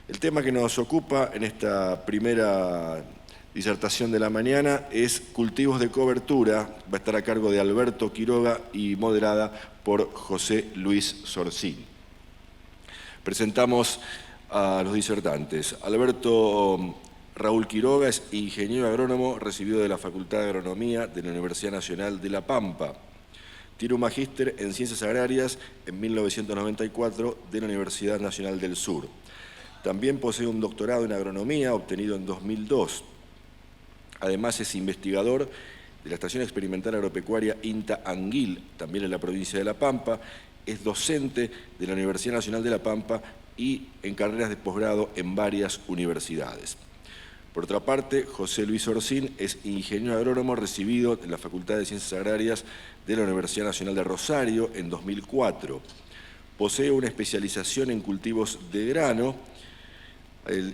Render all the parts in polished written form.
El tema que nos ocupa en esta primera disertación de la mañana es cultivos de cobertura. Va a estar a cargo de Alberto Quiroga y moderada por José Luis Sorcín. Presentamos a los disertantes. Alberto Raúl Quiroga es ingeniero agrónomo recibido de la Facultad de Agronomía de la Universidad Nacional de La Pampa. Tiene un magíster en Ciencias Agrarias en 1994 de la Universidad Nacional del Sur. También posee un doctorado en agronomía obtenido en 2002. Además es investigador de la Estación Experimental Agropecuaria INTA Anguil, también en la provincia de La Pampa. Es docente de la Universidad Nacional de La Pampa y en carreras de posgrado en varias universidades. Por otra parte, José Luis Sorcín es ingeniero agrónomo recibido en la Facultad de Ciencias Agrarias de la Universidad Nacional de Rosario en 2004. Posee una especialización en cultivos de grano,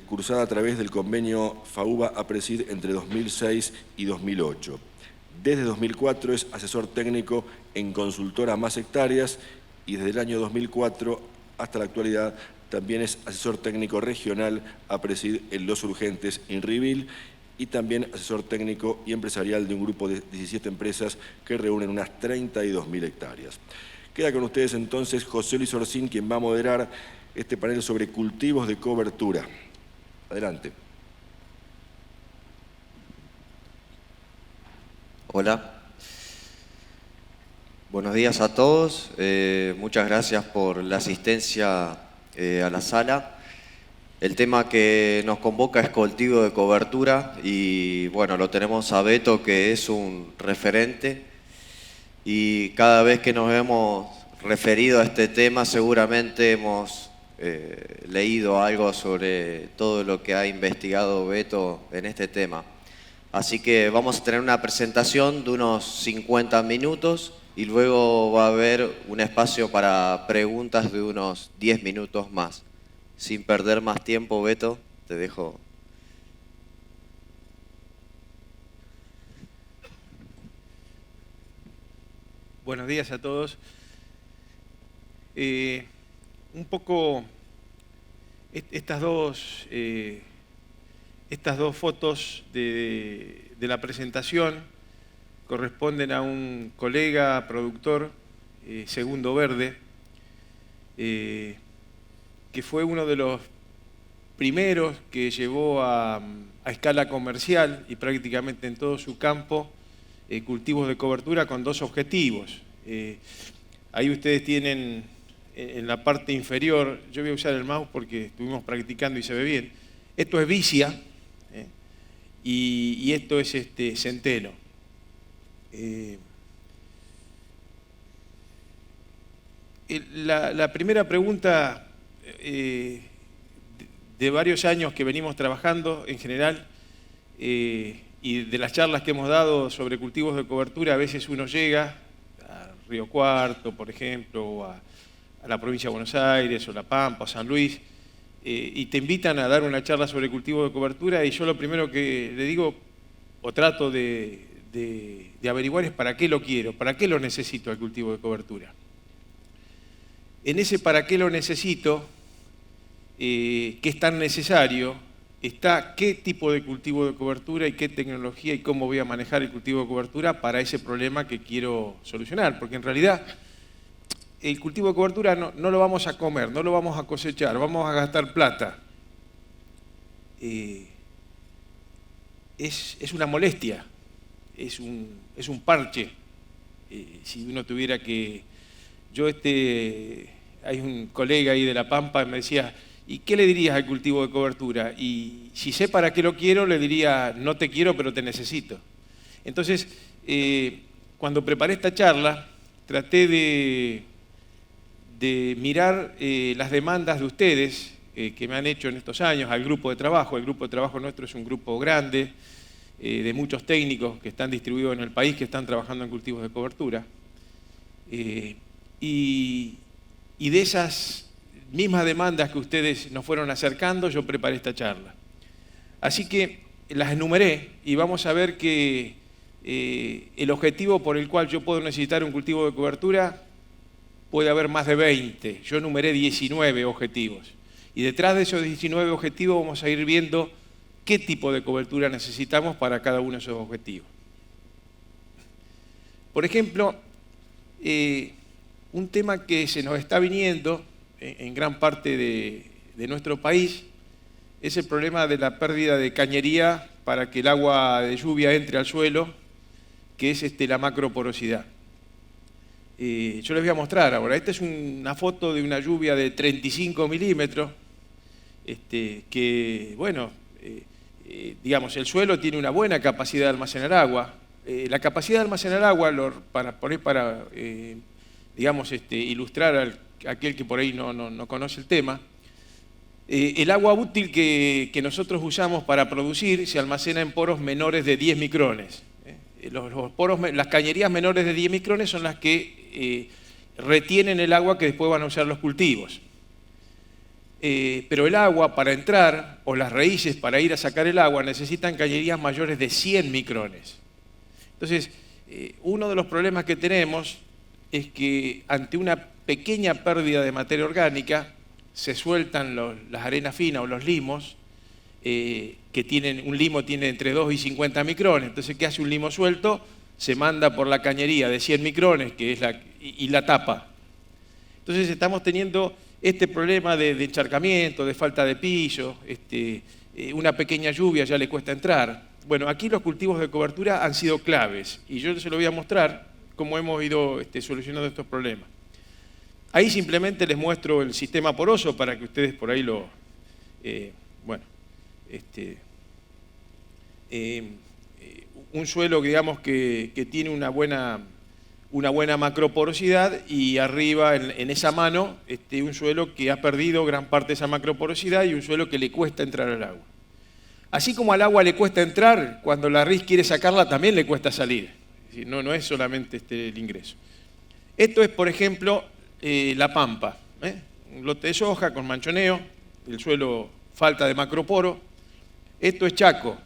cursada a través del convenio FAUBA-APRESID entre 2006 y 2008. Desde 2004 es asesor técnico en Consultora Más Hectáreas y desde el año 2004 hasta la actualidad también es asesor técnico regional APRESID en Los Urgentes, INRIVIL, y también asesor técnico y empresarial de un grupo de 17 empresas que reúnen unas 32.000 hectáreas. Queda con ustedes entonces José Luis Sorcín, quien va a moderar este panel sobre cultivos de cobertura. Adelante. Hola. Buenos días a todos. Muchas gracias por la asistencia a la sala. El tema que nos convoca es cultivo de cobertura y bueno, lo tenemos a Beto, que es un referente, y cada vez que nos hemos referido a este tema seguramente hemos leído algo sobre todo lo que ha investigado Beto en este tema. Así que vamos a tener una presentación de unos 50 minutos y luego va a haber un espacio para preguntas de unos 10 minutos más. Sin perder más tiempo, Beto, te dejo. Buenos días a todos. Un poco estas dos fotos de la presentación corresponden a un colega productor, Segundo Verde, que fue uno de los primeros que llevó a escala comercial y prácticamente en todo su campo cultivos de cobertura con dos objetivos. Ahí ustedes tienen en la parte inferior, yo voy a usar el mouse porque estuvimos practicando y se ve bien. Esto es vicia y esto es centeno. La primera pregunta de varios años que venimos trabajando en general y de las charlas que hemos dado sobre cultivos de cobertura, a veces uno llega a Río Cuarto, por ejemplo, o a la provincia de Buenos Aires, o La Pampa, o San Luis, y te invitan a dar una charla sobre cultivos de cobertura, y yo lo primero que le digo, o trato de averiguar, es para qué lo quiero, para qué lo necesito el cultivo de cobertura. En ese para qué lo necesito, que es tan necesario, está qué tipo de cultivo de cobertura y qué tecnología y cómo voy a manejar el cultivo de cobertura para ese problema que quiero solucionar. Porque en realidad el cultivo de cobertura no lo vamos a comer, no lo vamos a cosechar, vamos a gastar plata. Es una molestia, es un parche. Si uno tuviera que... hay un colega ahí de La Pampa que me decía, ¿y qué le dirías al cultivo de cobertura? Y si sé para qué lo quiero, le diría, no te quiero, pero te necesito. Entonces, cuando preparé esta charla, traté de mirar las demandas de ustedes que me han hecho en estos años al grupo de trabajo. El grupo de trabajo nuestro es un grupo grande, de muchos técnicos que están distribuidos en el país, que están trabajando en cultivos de cobertura. Y de esas mismas demandas que ustedes nos fueron acercando, yo preparé esta charla. Así que las enumeré y vamos a ver que el objetivo por el cual yo puedo necesitar un cultivo de cobertura puede haber más de 20. Yo enumeré 19 objetivos. Y detrás de esos 19 objetivos vamos a ir viendo qué tipo de cobertura necesitamos para cada uno de esos objetivos. Por ejemplo, un tema que se nos está viniendo en gran parte de nuestro país es el problema de la pérdida de cañería para que el agua de lluvia entre al suelo, que es la macroporosidad. Yo les voy a mostrar ahora. Esta es una foto de una lluvia de 35 milímetros, que, bueno, digamos, el suelo tiene una buena capacidad de almacenar agua. La capacidad de almacenar agua, digamos, ilustrar a aquel que por ahí no conoce el tema, el agua útil que nosotros usamos para producir se almacena en poros menores de 10 micrones. Las cañerías menores de 10 micrones son las que retienen el agua que después van a usar los cultivos. Pero el agua para entrar, o las raíces para ir a sacar el agua, necesitan cañerías mayores de 100 micrones. Entonces, uno de los problemas que tenemos es que ante una pequeña pérdida de materia orgánica, se sueltan las arenas finas o los limos, que tienen, un limo tiene entre 2 y 50 micrones. Entonces, ¿qué hace un limo suelto? Se manda por la cañería de 100 micrones, que es y la tapa. Entonces, estamos teniendo este problema de encharcamiento, de falta de piso, una pequeña lluvia ya le cuesta entrar. Bueno, aquí los cultivos de cobertura han sido claves, y yo se lo voy a mostrar cómo hemos ido solucionando estos problemas. Ahí simplemente les muestro el sistema poroso para que ustedes por ahí lo... un suelo, digamos, que tiene una buena macroporosidad, y arriba en esa mano un suelo que ha perdido gran parte de esa macroporosidad y un suelo que le cuesta entrar al agua. Así como al agua le cuesta entrar, cuando la raíz quiere sacarla también le cuesta salir. No es solamente el ingreso. Esto es, por ejemplo, la pampa. Un lote de soja con manchoneo, el suelo falta de macroporo. Esto es Chaco.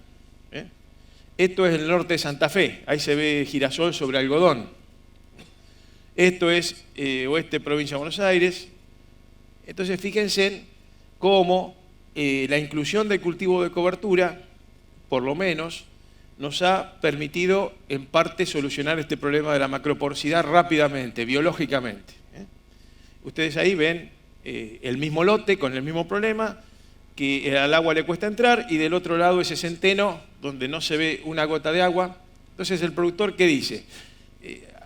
Esto es el norte de Santa Fe. Ahí se ve girasol sobre algodón. Esto es oeste provincia de Buenos Aires. Entonces, fíjense cómo la inclusión del cultivo de cobertura, por lo menos, nos ha permitido en parte solucionar este problema de la macroporosidad rápidamente, biológicamente. Ustedes ahí ven el mismo lote con el mismo problema, que al agua le cuesta entrar, y del otro lado ese centeno donde no se ve una gota de agua. Entonces, el productor, ¿qué dice?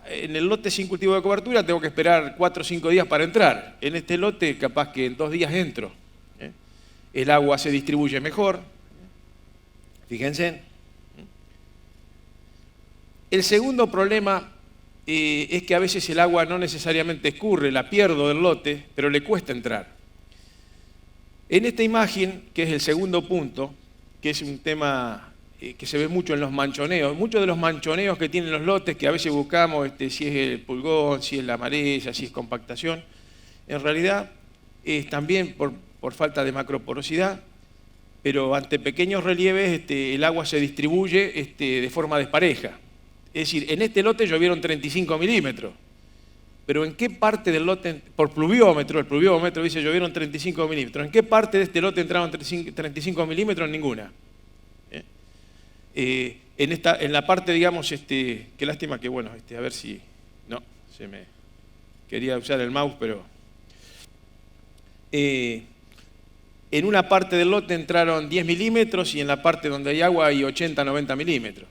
En el lote sin cultivo de cobertura tengo que esperar 4 o 5 días para entrar. En este lote capaz que en 2 días entro. El agua se distribuye mejor. Fíjense. El segundo problema es que a veces el agua no necesariamente escurre, la pierdo del lote, pero le cuesta entrar. En esta imagen, que es el segundo punto, que es un tema que se ve mucho en los manchoneos, muchos de los manchoneos que tienen los lotes, que a veces buscamos si es el pulgón, si es la maleza, si es compactación, en realidad es también por falta de macroporosidad, pero ante pequeños relieves el agua se distribuye de forma despareja. Es decir, en este lote llovieron 35 milímetros, pero ¿en qué parte del lote, por pluviómetro, el pluviómetro dice llovieron 35 milímetros, ¿en qué parte de este lote entraron 35 milímetros? Ninguna. En la parte, digamos, qué lástima que, bueno, a ver si, no, quería usar el mouse, pero... en una parte del lote entraron 10 milímetros y en la parte donde hay agua hay 80, 90 milímetros.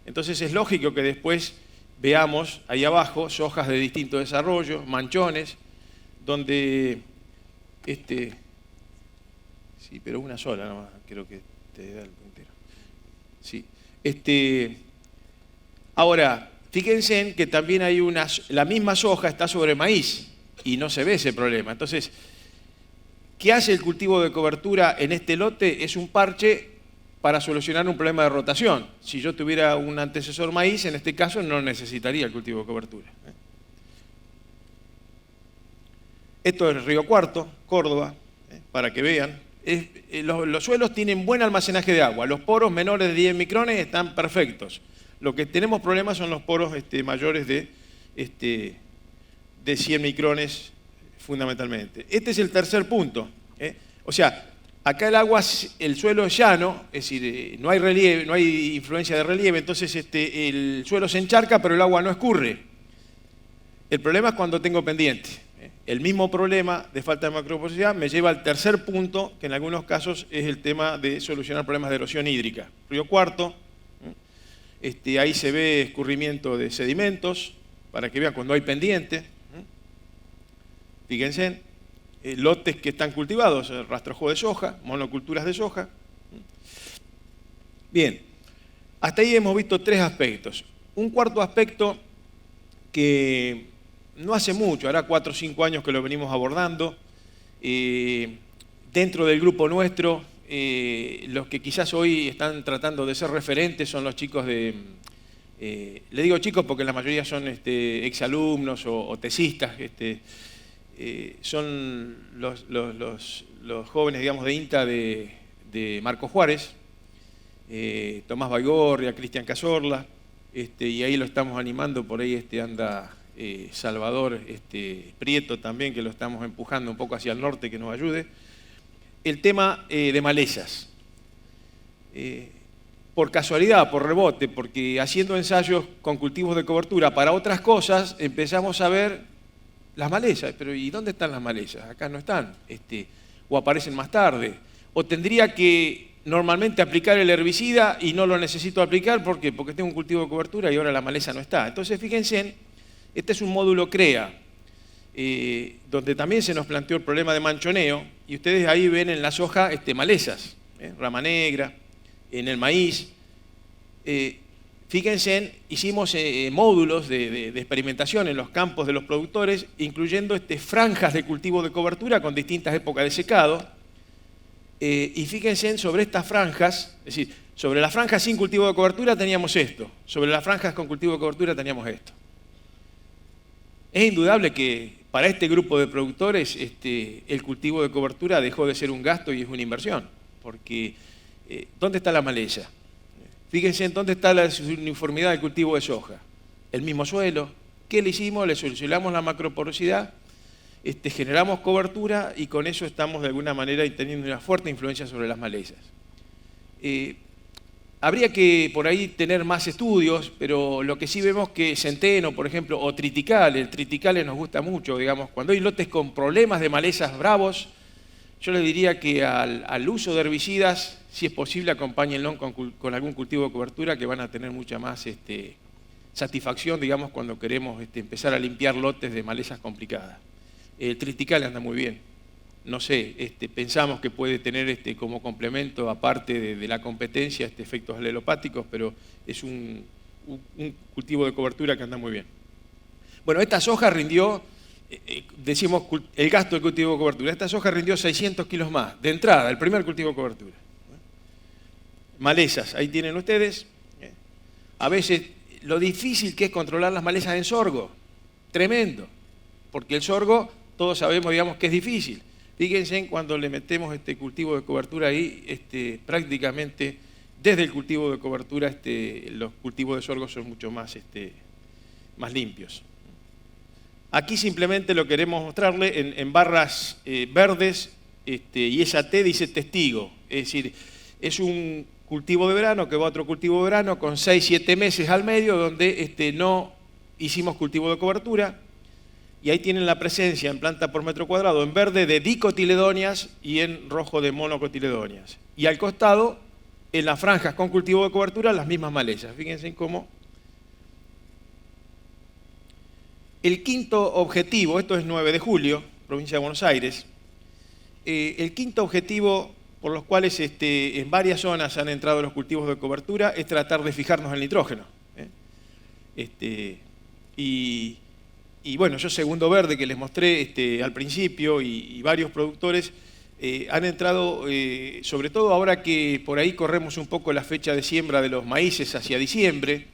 Entonces es lógico que después veamos ahí abajo sojas de distinto desarrollo, manchones, donde sí, pero una sola nomás, creo que te da el puntero. Sí. Ahora, fíjense en que también hay la misma soja está sobre maíz y no se ve ese problema. Entonces, ¿qué hace el cultivo de cobertura en este lote? Es un parche para solucionar un problema de rotación. Si yo tuviera un antecesor maíz, en este caso no necesitaría el cultivo de cobertura. Esto es Río Cuarto, Córdoba, para que vean. Los suelos tienen buen almacenaje de agua. Los poros menores de 10 micrones están perfectos. Lo que tenemos problemas son los poros mayores de 100 micrones fundamentalmente. Este es el tercer punto. O sea, acá el agua, el suelo es llano, es decir, no hay relieve, no hay influencia de relieve, entonces el suelo se encharca, pero el agua no escurre. El problema es cuando tengo pendiente. El mismo problema de falta de macroporosidad me lleva al tercer punto, que en algunos casos es el tema de solucionar problemas de erosión hídrica. Río Cuarto, ahí se ve escurrimiento de sedimentos, para que vean cuando hay pendiente. Fíjense, lotes que están cultivados, rastrojo de soja, monoculturas de soja. Bien, hasta ahí hemos visto 3 aspectos. Un cuarto aspecto que no hace mucho, hará 4 o 5 años que lo venimos abordando. Dentro del grupo nuestro, los que quizás hoy están tratando de ser referentes son los chicos de... le digo chicos porque la mayoría son exalumnos o tesistas, son los jóvenes, digamos, de INTA de Marco Juárez, Tomás Baigorria, Cristian Cazorla, y ahí lo estamos animando, por ahí anda Salvador Prieto también, que lo estamos empujando un poco hacia el norte, que nos ayude. El tema de malezas. Por casualidad, por rebote, porque haciendo ensayos con cultivos de cobertura para otras cosas, empezamos a ver las malezas. Pero ¿y dónde están las malezas? Acá no están, o aparecen más tarde. O tendría que normalmente aplicar el herbicida y no lo necesito aplicar, ¿por qué? Porque tengo un cultivo de cobertura y ahora la maleza no está. Entonces, fíjense, este es un módulo CREA, donde también se nos planteó el problema de manchoneo, y ustedes ahí ven en la soja malezas, rama negra, en el maíz. Fíjense, hicimos módulos de experimentación en los campos de los productores, incluyendo franjas de cultivo de cobertura con distintas épocas de secado. Y fíjense, sobre estas franjas, es decir, sobre las franjas sin cultivo de cobertura teníamos esto, sobre las franjas con cultivo de cobertura teníamos esto. Es indudable que para este grupo de productores el cultivo de cobertura dejó de ser un gasto y es una inversión, porque ¿dónde está la maleza? Fíjense en dónde está la uniformidad del cultivo de soja. El mismo suelo. ¿Qué le hicimos? Le solucionamos la macroporosidad, generamos cobertura y con eso estamos de alguna manera teniendo una fuerte influencia sobre las malezas. Habría que por ahí tener más estudios, pero lo que sí vemos que centeno, por ejemplo, o triticale, el triticale nos gusta mucho, digamos, cuando hay lotes con problemas de malezas bravos, yo les diría que al uso de herbicidas, si es posible, acompáñenlo con algún cultivo de cobertura que van a tener mucha más satisfacción, digamos, cuando queremos empezar a limpiar lotes de malezas complicadas. El triticale anda muy bien. No sé, pensamos que puede tener como complemento, aparte de la competencia, efectos alelopáticos, pero es un cultivo de cobertura que anda muy bien. Bueno, esta soja rindió, decimos el gasto del cultivo de cobertura, esta soja rindió 600 kilos más, de entrada, el primer cultivo de cobertura. Malezas, ahí tienen ustedes. A veces lo difícil que es controlar las malezas en sorgo, tremendo, porque el sorgo todos sabemos, digamos, que es difícil. Fíjense cuando le metemos cultivo de cobertura ahí, prácticamente desde el cultivo de cobertura los cultivos de sorgo son mucho más, más limpios. Aquí simplemente lo queremos mostrarle en barras verdes y esa T dice testigo, es decir, es un cultivo de verano que va a otro cultivo de verano con 6-7 meses al medio donde no hicimos cultivo de cobertura. Y ahí tienen la presencia en planta por metro cuadrado, en verde de dicotiledonias y en rojo de monocotiledonias. Y al costado, en las franjas con cultivo de cobertura, las mismas malezas. Fíjense cómo. El quinto objetivo, esto es 9 de julio, provincia de Buenos Aires. El quinto objetivo por los cuales en varias zonas han entrado los cultivos de cobertura es tratar de fijarnos el nitrógeno. Y bueno, yo segundo verde que les mostré al principio y varios productores han entrado, sobre todo ahora que por ahí corremos un poco la fecha de siembra de los maíces hacia diciembre,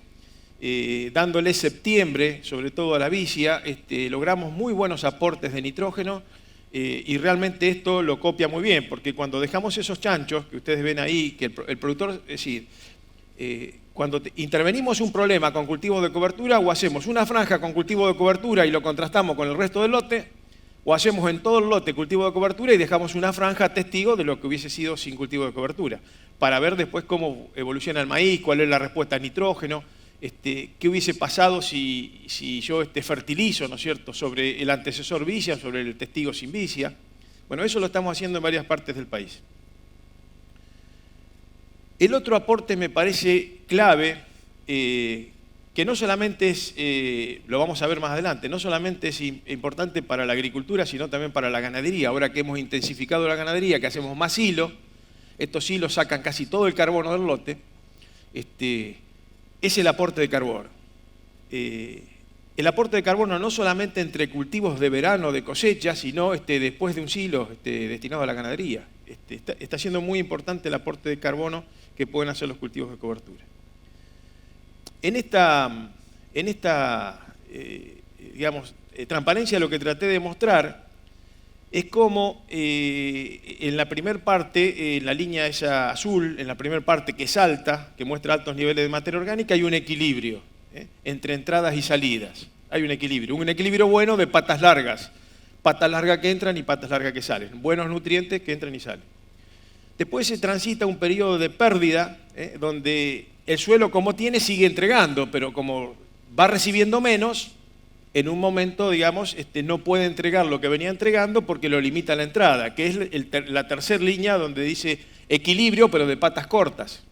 dándole septiembre, sobre todo a la vicia, logramos muy buenos aportes de nitrógeno y realmente esto lo copia muy bien, porque cuando dejamos esos chanchos que ustedes ven ahí, que el productor, es decir, cuando intervenimos un problema con cultivo de cobertura o hacemos una franja con cultivo de cobertura y lo contrastamos con el resto del lote, o hacemos en todo el lote cultivo de cobertura y dejamos una franja testigo de lo que hubiese sido sin cultivo de cobertura, para ver después cómo evoluciona el maíz, cuál es la respuesta a nitrógeno, qué hubiese pasado si yo fertilizo, ¿no es cierto?, sobre el antecesor vicia, sobre el testigo sin vicia. Bueno, eso lo estamos haciendo en varias partes del país. El otro aporte me parece clave, que no solamente es, lo vamos a ver más adelante, no solamente es importante para la agricultura, sino también para la ganadería. Ahora que hemos intensificado la ganadería, que hacemos más hilo, estos hilos sacan casi todo el carbono del lote, es el aporte de carbono. El aporte de carbono no solamente entre cultivos de verano, de cosecha, sino después de un silo destinado a la ganadería. Está siendo muy importante el aporte de carbono que pueden hacer los cultivos de cobertura. En esta transparencia lo que traté de mostrar es cómo en la primera parte, en la línea esa azul, en la primera parte que salta, que muestra altos niveles de materia orgánica, hay un equilibrio entre entradas y salidas. Hay un equilibrio bueno de patas largas que entran y patas largas que salen, buenos nutrientes que entran y salen. Después se transita un periodo de pérdida, donde el suelo como tiene sigue entregando, pero como va recibiendo menos, en un momento, digamos, no puede entregar lo que venía entregando porque lo limita la entrada, que es la tercera línea donde dice equilibrio, pero de patas cortas.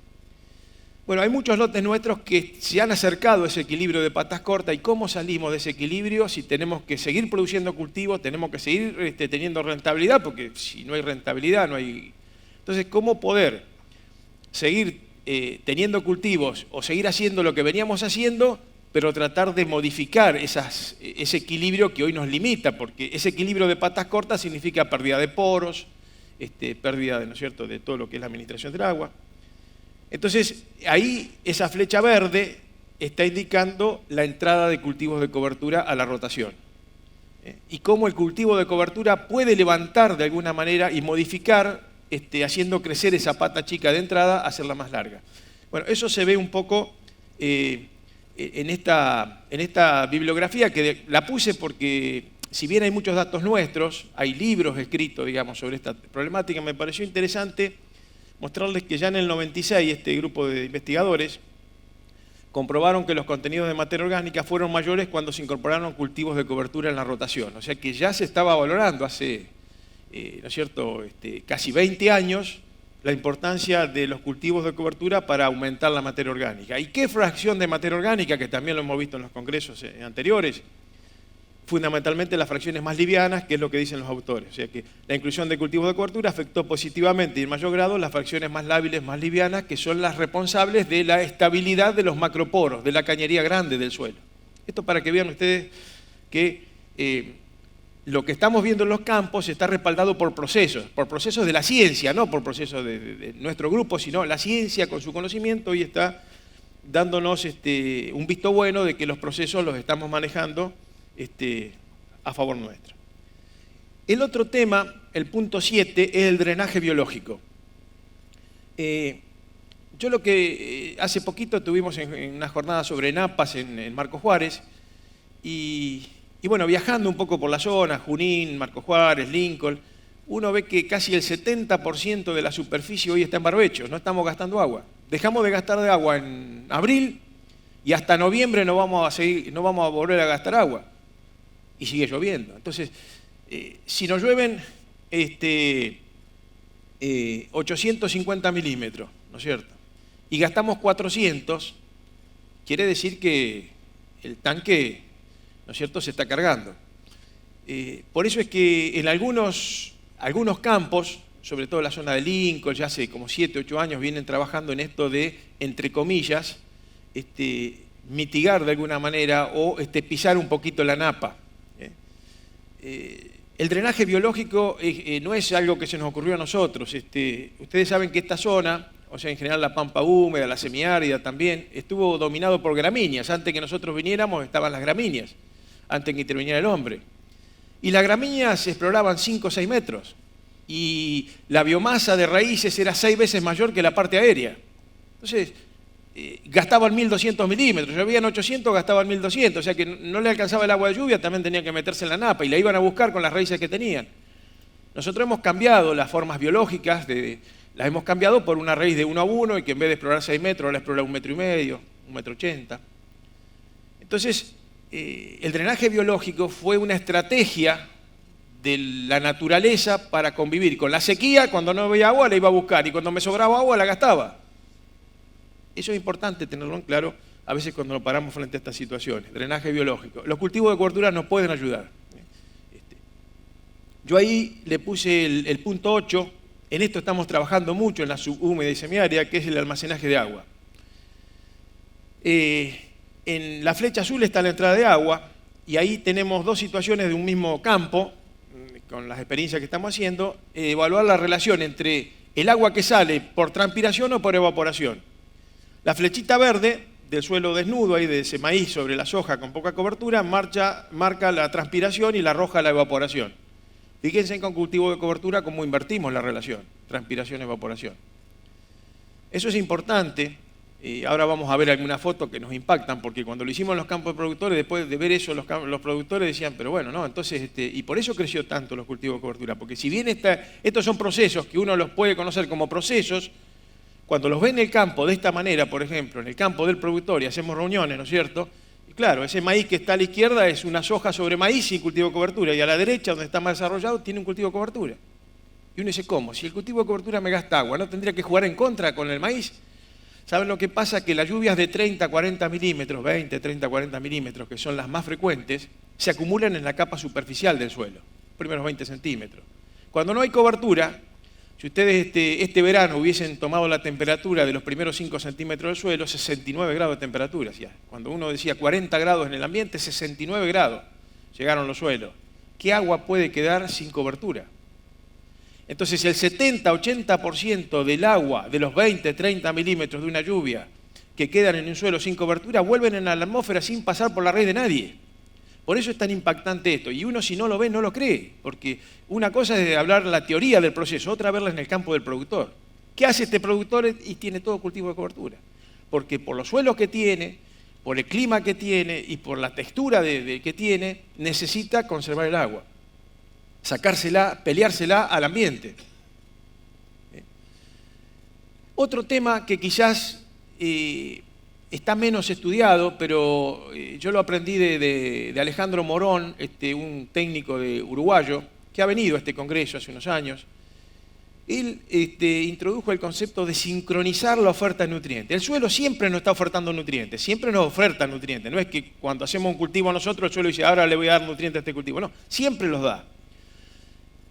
Bueno, hay muchos lotes nuestros que se han acercado a ese equilibrio de patas cortas. ¿Y cómo salimos de ese equilibrio? Si tenemos que seguir produciendo cultivos, tenemos que seguir teniendo rentabilidad, porque si no hay rentabilidad, no hay... Entonces, ¿cómo poder seguir teniendo cultivos o seguir haciendo lo que veníamos haciendo, pero tratar de modificar ese equilibrio que hoy nos limita? Porque ese equilibrio de patas cortas significa pérdida de poros, pérdida, ¿no es cierto?, de todo lo que es la administración del agua. Entonces, ahí esa flecha verde está indicando la entrada de cultivos de cobertura a la rotación. Y cómo el cultivo de cobertura puede levantar de alguna manera y modificar, haciendo crecer esa pata chica de entrada, hacerla más larga. Bueno, eso se ve un poco en esta bibliografía, que la puse porque, si bien hay muchos datos nuestros, hay libros escritos, digamos, sobre esta problemática, me pareció interesante mostrarles que ya en el 96 este grupo de investigadores comprobaron que los contenidos de materia orgánica fueron mayores cuando se incorporaron cultivos de cobertura en la rotación. O sea que ya se estaba valorando hace, ¿no es cierto?, casi 20 años la importancia de los cultivos de cobertura para aumentar la materia orgánica. ¿Y qué fracción de materia orgánica? Que también lo hemos visto en los congresos anteriores. Fundamentalmente las fracciones más livianas, que es lo que dicen los autores. O sea que la inclusión de cultivos de cobertura afectó positivamente y en mayor grado las fracciones más lábiles, más livianas, que son las responsables de la estabilidad de los macroporos, de la cañería grande del suelo. Esto para que vean ustedes que lo que estamos viendo en los campos está respaldado por procesos de la ciencia, no por procesos de nuestro grupo, sino la ciencia con su conocimiento, y está dándonos un visto bueno de que los procesos los estamos manejando a favor nuestro. El otro tema, el punto 7, es el drenaje biológico. Yo lo que hace poquito tuvimos en una jornada sobre napas en Marcos Juárez, y bueno, viajando un poco por la zona, Junín, Marcos Juárez, Lincoln, uno ve que casi el 70% de la superficie hoy está en barbechos, no estamos gastando agua. Dejamos de gastar de agua en abril y hasta noviembre no vamos a volver a gastar agua. Y sigue lloviendo. Entonces, si nos llueven 850 milímetros, ¿no es cierto?, y gastamos 400, quiere decir que el tanque, ¿no es cierto?, se está cargando. Por eso es que en algunos campos, sobre todo en la zona de Lincoln, ya hace como 7, 8 años vienen trabajando en esto de, entre comillas, mitigar de alguna manera o pisar un poquito la napa. El drenaje biológico no es algo que se nos ocurrió a nosotros. Ustedes saben que esta zona, o sea, en general la pampa húmeda, la semiárida también, estuvo dominado por gramíneas. Antes que nosotros viniéramos estaban las gramíneas, antes que interviniera el hombre. Y las gramíneas se exploraban 5 o 6 metros. Y la biomasa de raíces era 6 veces mayor que la parte aérea. Entonces, gastaban 1.200 milímetros, llovían 800, gastaban 1.200, o sea que no le alcanzaba el agua de lluvia, también tenían que meterse en la napa y la iban a buscar con las raíces que tenían. Nosotros hemos cambiado las formas biológicas, las hemos cambiado por una raíz de 1 a 1 y que en vez de explorar 6 metros, la explora 1,5 metros, 1,80 metros. Entonces, el drenaje biológico fue una estrategia de la naturaleza para convivir con la sequía. Cuando no había agua la iba a buscar y cuando me sobraba agua la gastaba. Eso es importante tenerlo en claro a veces cuando nos paramos frente a estas situaciones. Drenaje biológico. Los cultivos de cobertura nos pueden ayudar. Yo ahí le puse el punto 8. En esto estamos trabajando mucho en la subhúmeda y semiárida, que es el almacenaje de agua. En la flecha azul está la entrada de agua y ahí tenemos dos situaciones de un mismo campo, con las experiencias que estamos haciendo, evaluar la relación entre el agua que sale por transpiración o por evaporación. La flechita verde del suelo desnudo, ahí de ese maíz sobre la soja con poca cobertura, marca la transpiración y la roja la evaporación. Fíjense con cultivo de cobertura cómo invertimos la relación, transpiración-evaporación. Eso es importante. Ahora vamos a ver algunas fotos que nos impactan, porque cuando lo hicimos en los campos de productores, después de ver eso, los productores decían, pero bueno, no, entonces, y por eso creció tanto los cultivos de cobertura, porque si bien estos son procesos que uno los puede conocer como procesos, cuando los ve en el campo de esta manera, por ejemplo, en el campo del productor y hacemos reuniones, ¿no es cierto? Y claro, ese maíz que está a la izquierda es una soja sobre maíz y cultivo de cobertura, y a la derecha, donde está más desarrollado, tiene un cultivo de cobertura. Y uno dice, ¿cómo? Si el cultivo de cobertura me gasta agua, ¿no tendría que jugar en contra con el maíz? ¿Saben lo que pasa? Que las lluvias de 30, 40 milímetros, 20, 30, 40 milímetros, que son las más frecuentes, se acumulan en la capa superficial del suelo, primeros 20 centímetros. Cuando no hay cobertura, si ustedes este verano hubiesen tomado la temperatura de los primeros 5 centímetros del suelo, 69 grados de temperatura. Ya. Cuando uno decía 40 grados en el ambiente, 69 grados llegaron los suelos. ¿Qué agua puede quedar sin cobertura? Entonces el 70-80% del agua de los 20-30 milímetros de una lluvia que quedan en un suelo sin cobertura vuelven en la atmósfera sin pasar por la raíz de nadie. Por eso es tan impactante esto. Y uno si no lo ve no lo cree, porque una cosa es hablar la teoría del proceso, otra verla en el campo del productor. ¿Qué hace este productor? Y tiene todo cultivo de cobertura. Porque por los suelos que tiene, por el clima que tiene y por la textura que tiene, necesita conservar el agua. Sacársela, peleársela al ambiente. Otro tema que quizás está menos estudiado, pero yo lo aprendí de Alejandro Morón, un técnico uruguayo, que ha venido a este congreso hace unos años. Él introdujo el concepto de sincronizar la oferta de nutrientes. El suelo siempre nos está ofertando nutrientes, siempre nos oferta nutrientes. No es que cuando hacemos un cultivo nosotros, el suelo dice, ahora le voy a dar nutrientes a este cultivo. No, siempre los da.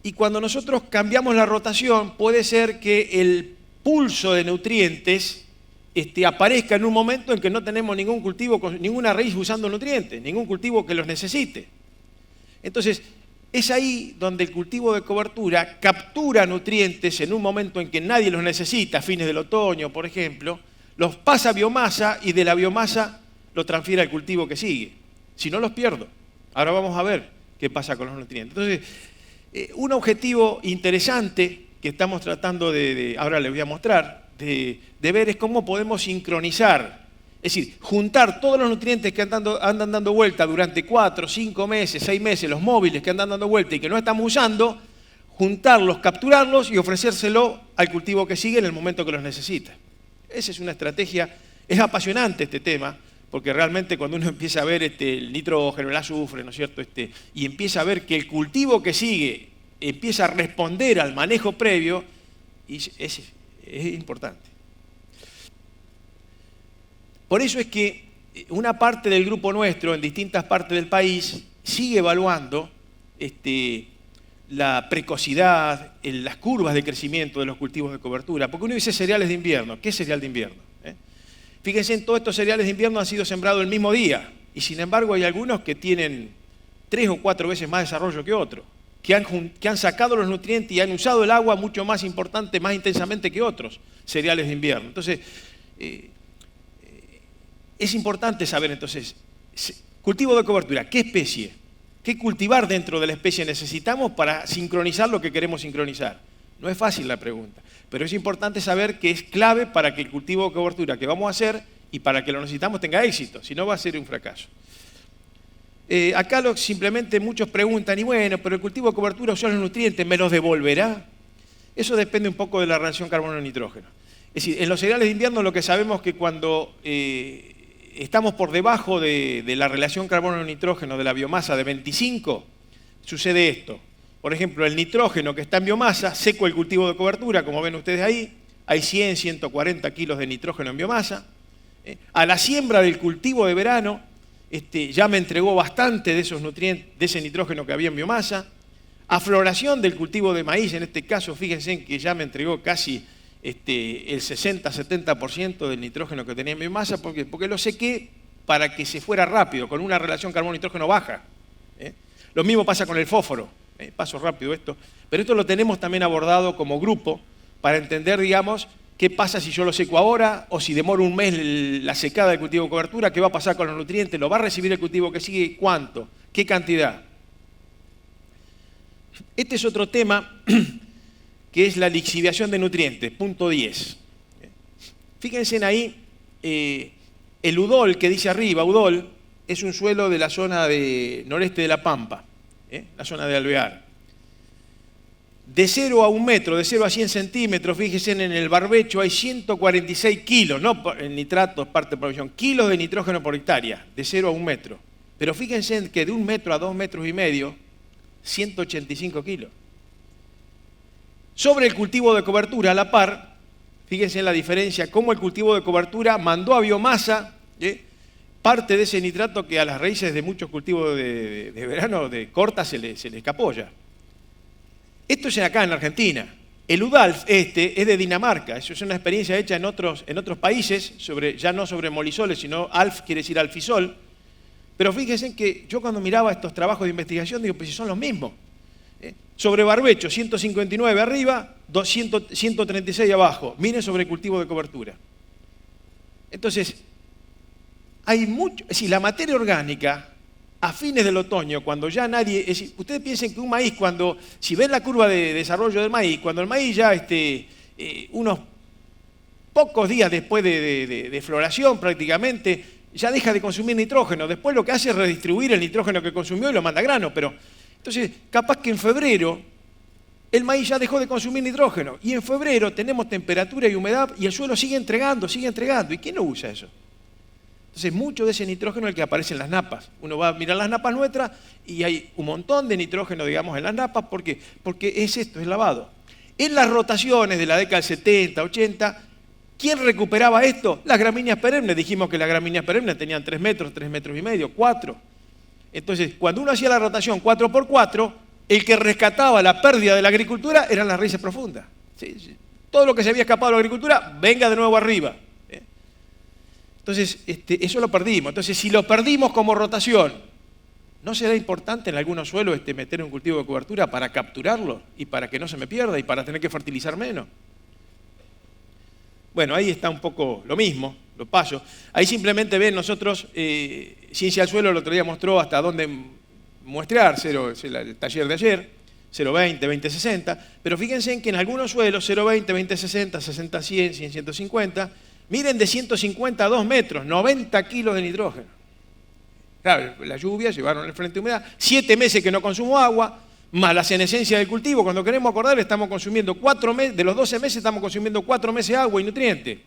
Y cuando nosotros cambiamos la rotación, puede ser que el pulso de nutrientes aparezca en un momento en que no tenemos ningún cultivo, ninguna raíz usando nutrientes, ningún cultivo que los necesite. Entonces, es ahí donde el cultivo de cobertura captura nutrientes en un momento en que nadie los necesita, a fines del otoño, por ejemplo, los pasa a biomasa y de la biomasa los transfiere al cultivo que sigue. Si no, los pierdo. Ahora vamos a ver qué pasa con los nutrientes. Entonces, un objetivo interesante que estamos tratando ahora les voy a mostrar, de ver es cómo podemos sincronizar, es decir, juntar todos los nutrientes que andan dando vuelta durante 4, 5 meses, 6 meses, los móviles que andan dando vuelta y que no estamos usando, juntarlos, capturarlos y ofrecérselo al cultivo que sigue en el momento que los necesita. Esa es una estrategia, es apasionante este tema, porque realmente cuando uno empieza a ver el nitrógeno, el azufre, ¿no es cierto? Y empieza a ver que el cultivo que sigue empieza a responder al manejo previo, y es importante. Por eso es que una parte del grupo nuestro, en distintas partes del país, sigue evaluando la precocidad, las curvas de crecimiento de los cultivos de cobertura. Porque uno dice cereales de invierno. ¿Qué es cereal de invierno? Fíjense, en todos estos cereales de invierno han sido sembrados el mismo día. Y sin embargo hay algunos que tienen 3 o 4 veces más desarrollo que otros. Que han sacado los nutrientes y han usado el agua mucho más importante, más intensamente que otros cereales de invierno. Entonces, es importante saber entonces, cultivo de cobertura, ¿qué especie? ¿Qué cultivar dentro de la especie necesitamos para sincronizar lo que queremos sincronizar? No es fácil la pregunta, pero es importante saber que es clave para que el cultivo de cobertura que vamos a hacer y para que lo necesitamos tenga éxito, si no va a ser un fracaso. Acá simplemente muchos preguntan, y bueno, pero el cultivo de cobertura usa los nutrientes, ¿me los devolverá? Eso depende un poco de la relación carbono-nitrógeno. Es decir, en los cereales de invierno lo que sabemos es que cuando estamos por debajo de la relación carbono-nitrógeno de la biomasa de 25, sucede esto. Por ejemplo, el nitrógeno que está en biomasa, seco el cultivo de cobertura, como ven ustedes ahí, hay 100, 140 kilos de nitrógeno en biomasa. A la siembra del cultivo de verano, ya me entregó bastante de esos nutrientes, de ese nitrógeno que había en biomasa. A floración del cultivo de maíz, en este caso, fíjense en que ya me entregó casi el 60-70% del nitrógeno que tenía en biomasa, porque lo sequé para que se fuera rápido, con una relación carbono-nitrógeno baja. Lo mismo pasa con el fósforo. Paso rápido esto, pero esto lo tenemos también abordado como grupo para entender, digamos, qué pasa si yo lo seco ahora o si demoro un mes la secada del cultivo de cobertura, qué va a pasar con los nutrientes, lo va a recibir el cultivo que sigue, cuánto, qué cantidad. Este es otro tema que es la lixiviación de nutrientes, punto 10. Fíjense ahí, el udol que dice arriba, udol, es un suelo de la zona de noreste de La Pampa, la zona de Alvear. De 0 a 1 metro, de 0 a 100 centímetros, fíjense en el barbecho hay 146 kilos, no en nitratos, parte de producción, kilos de nitrógeno por hectárea, de 0 a 1 metro. Pero fíjense que de 1 metro a 2 metros y medio, 185 kilos. Sobre el cultivo de cobertura, a la par, fíjense en la diferencia, cómo el cultivo de cobertura mandó a biomasa parte de ese nitrato que a las raíces de muchos cultivos de verano de corta se le escapó ya. Esto es acá en Argentina. El UDALF es de Dinamarca. Eso es una experiencia hecha en otros países, ya no sobre molisoles, sino ALF quiere decir alfisol. Pero fíjense que yo cuando miraba estos trabajos de investigación digo, pues si son los mismos. Sobre barbecho, 159 arriba, 136 abajo. Miren sobre el cultivo de cobertura. Entonces, hay mucho, es decir, la materia orgánica, a fines del otoño, cuando ya nadie, es decir, ustedes piensen que un maíz, si ven la curva de desarrollo del maíz, cuando el maíz ya, unos pocos días después de floración prácticamente, ya deja de consumir nitrógeno, después lo que hace es redistribuir el nitrógeno que consumió y lo manda a grano, pero entonces capaz que en febrero el maíz ya dejó de consumir nitrógeno y en febrero tenemos temperatura y humedad y el suelo sigue entregando, ¿y quién no usa eso? Entonces, mucho de ese nitrógeno es el que aparece en las napas. Uno va a mirar las napas nuestras y hay un montón de nitrógeno, digamos, en las napas. ¿Por qué? Porque es lavado. En las rotaciones de la década del 70, 80, ¿quién recuperaba esto? Las gramíneas perennes. Dijimos que las gramíneas perennes tenían 3 metros y medio, 4. Entonces, cuando uno hacía la rotación 4x4, el que rescataba la pérdida de la agricultura eran las raíces profundas. ¿Sí? Todo lo que se había escapado de la agricultura, venga de nuevo arriba. Entonces, eso lo perdimos. Entonces, si lo perdimos como rotación, ¿no será importante en algunos suelos meter un cultivo de cobertura para capturarlo y para que no se me pierda y para tener que fertilizar menos? Bueno, ahí está un poco lo mismo, lo paso. Ahí simplemente ven nosotros, Ciencia del Suelo el otro día mostró hasta dónde muestrear, el taller de ayer, 0,20, 20-60, pero fíjense en que en algunos suelos, 0,20, 20-60, 60-100, 100-150, miren de 150 a 2 metros, 90 kilos de nitrógeno. Claro, la lluvia llevaron el frente de humedad, 7 meses que no consumo agua, más la senescencia del cultivo. Cuando queremos acordar, estamos consumiendo 4 meses, de los 12 meses estamos consumiendo 4 meses agua y nutrientes.